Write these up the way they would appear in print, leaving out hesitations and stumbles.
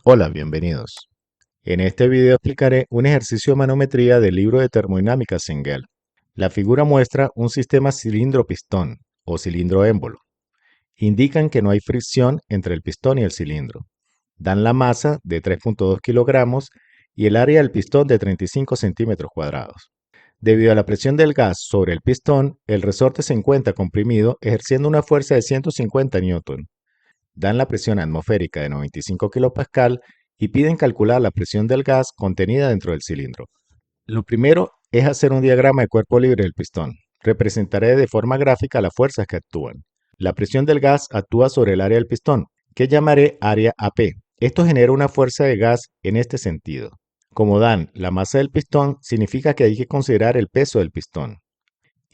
Hola, bienvenidos. En este video explicaré un ejercicio de manometría del libro de termodinámica Sengel. La figura muestra un sistema cilindro-pistón o cilindro-émbolo. Indican que no hay fricción entre el pistón y el cilindro. Dan la masa de 3.2 kilogramos y el área del pistón de 35 centímetros cuadrados. Debido a la presión del gas sobre el pistón, el resorte se encuentra comprimido ejerciendo una fuerza de 150 newton. Dan la presión atmosférica de 95 kPa y piden calcular la presión del gas contenida dentro del cilindro. Lo primero es hacer un diagrama de cuerpo libre del pistón. Representaré de forma gráfica las fuerzas que actúan. La presión del gas actúa sobre el área del pistón, que llamaré área AP. Esto genera una fuerza de gas en este sentido. Como dan la masa del pistón, significa que hay que considerar el peso del pistón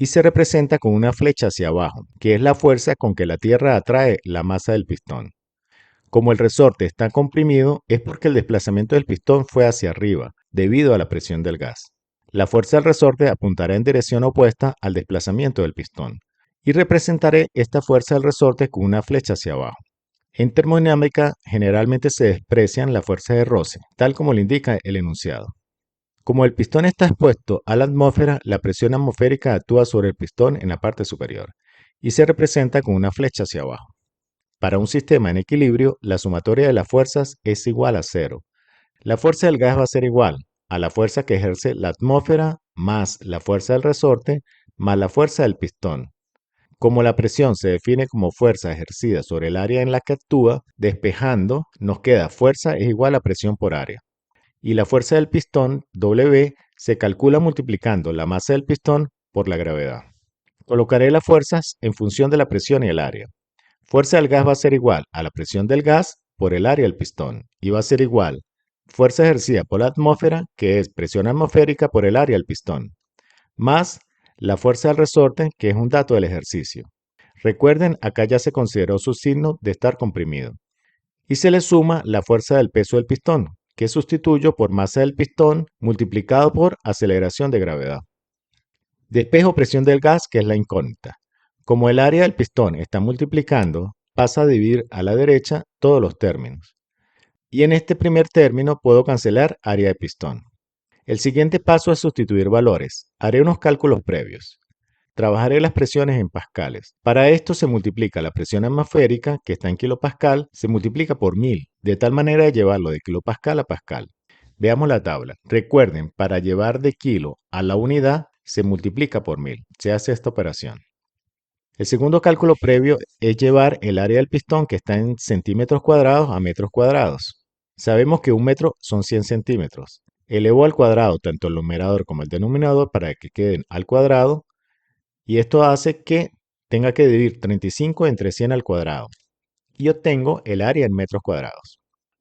y se representa con una flecha hacia abajo, que es la fuerza con que la Tierra atrae la masa del pistón. Como el resorte está comprimido, es porque el desplazamiento del pistón fue hacia arriba, debido a la presión del gas. La fuerza del resorte apuntará en dirección opuesta al desplazamiento del pistón, y representaré esta fuerza del resorte con una flecha hacia abajo. En termodinámica, generalmente se desprecian las fuerzas de roce, tal como lo indica el enunciado. Como el pistón está expuesto a la atmósfera, la presión atmosférica actúa sobre el pistón en la parte superior, y se representa con una flecha hacia abajo. Para un sistema en equilibrio, la sumatoria de las fuerzas es igual a cero. La fuerza del gas va a ser igual a la fuerza que ejerce la atmósfera más la fuerza del resorte más la fuerza del pistón. Como la presión se define como fuerza ejercida sobre el área en la que actúa, despejando, nos queda fuerza es igual a presión por área. Y la fuerza del pistón, W, se calcula multiplicando la masa del pistón por la gravedad. Colocaré las fuerzas en función de la presión y el área. Fuerza del gas va a ser igual a la presión del gas por el área del pistón y va a ser igual fuerza ejercida por la atmósfera, que es presión atmosférica por el área del pistón, más la fuerza del resorte, que es un dato del ejercicio. Recuerden, acá ya se consideró su signo de estar comprimido. Y se le suma la fuerza del peso del pistón, que sustituyo por masa del pistón multiplicado por aceleración de gravedad. Despejo presión del gas, que es la incógnita. Como el área del pistón está multiplicando, pasa a dividir a la derecha todos los términos. Y en este primer término puedo cancelar área de pistón. El siguiente paso es sustituir valores. Haré unos cálculos previos. Trabajaré las presiones en pascales. Para esto se multiplica la presión atmosférica, que está en kilopascal, se multiplica por 1000, de tal manera de llevarlo de kilopascal a pascal. Veamos la tabla. Recuerden, para llevar de kilo a la unidad, se multiplica por 1000. Se hace esta operación. El segundo cálculo previo es llevar el área del pistón, que está en centímetros cuadrados, a metros cuadrados. Sabemos que un metro son 100 centímetros. Elevo al cuadrado tanto el numerador como el denominador para que queden al cuadrado, y esto hace que tenga que dividir 35 entre 100 al cuadrado, y obtengo el área en metros cuadrados.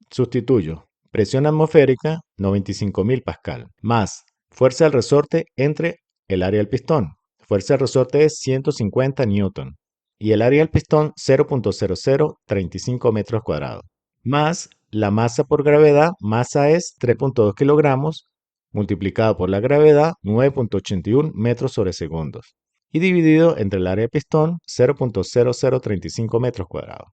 Sustituyo presión atmosférica 95.000 pascal más fuerza del resorte entre el área del pistón. Fuerza del resorte es 150 newton y el área del pistón 0.0035 metros cuadrados. Más la masa por gravedad, masa es 3.2 kilogramos multiplicado por la gravedad 9.81 metros sobre segundos y dividido entre el área de pistón 0.0035 metros cuadrados.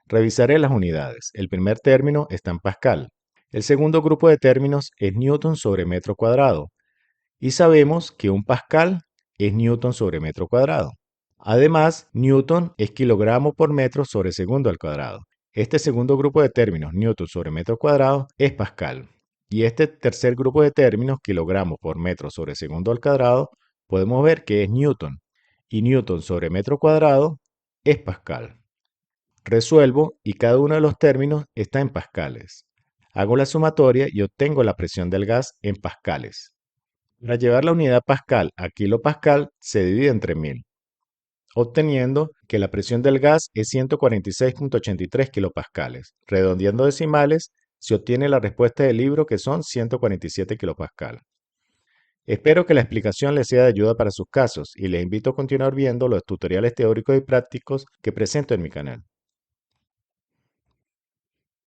Revisaré las unidades. El primer término está en pascal. El segundo grupo de términos es newton sobre metro cuadrado. Y sabemos que un pascal es newton sobre metro cuadrado. Además, newton es kilogramo por metro sobre segundo al cuadrado. Este segundo grupo de términos, newton sobre metro cuadrado, es pascal. Y este tercer grupo de términos, kilogramo por metro sobre segundo al cuadrado, podemos ver que es newton. Y newton sobre metro cuadrado es pascal. Resuelvo y cada uno de los términos está en pascales. Hago la sumatoria y obtengo la presión del gas en pascales. Para llevar la unidad pascal a kilopascal se divide entre 1000, obteniendo que la presión del gas es 146.83 kilopascales. Redondeando decimales, se obtiene la respuesta del libro, que son 147 kilopascal. Espero que la explicación les sea de ayuda para sus casos y les invito a continuar viendo los tutoriales teóricos y prácticos que presento en mi canal.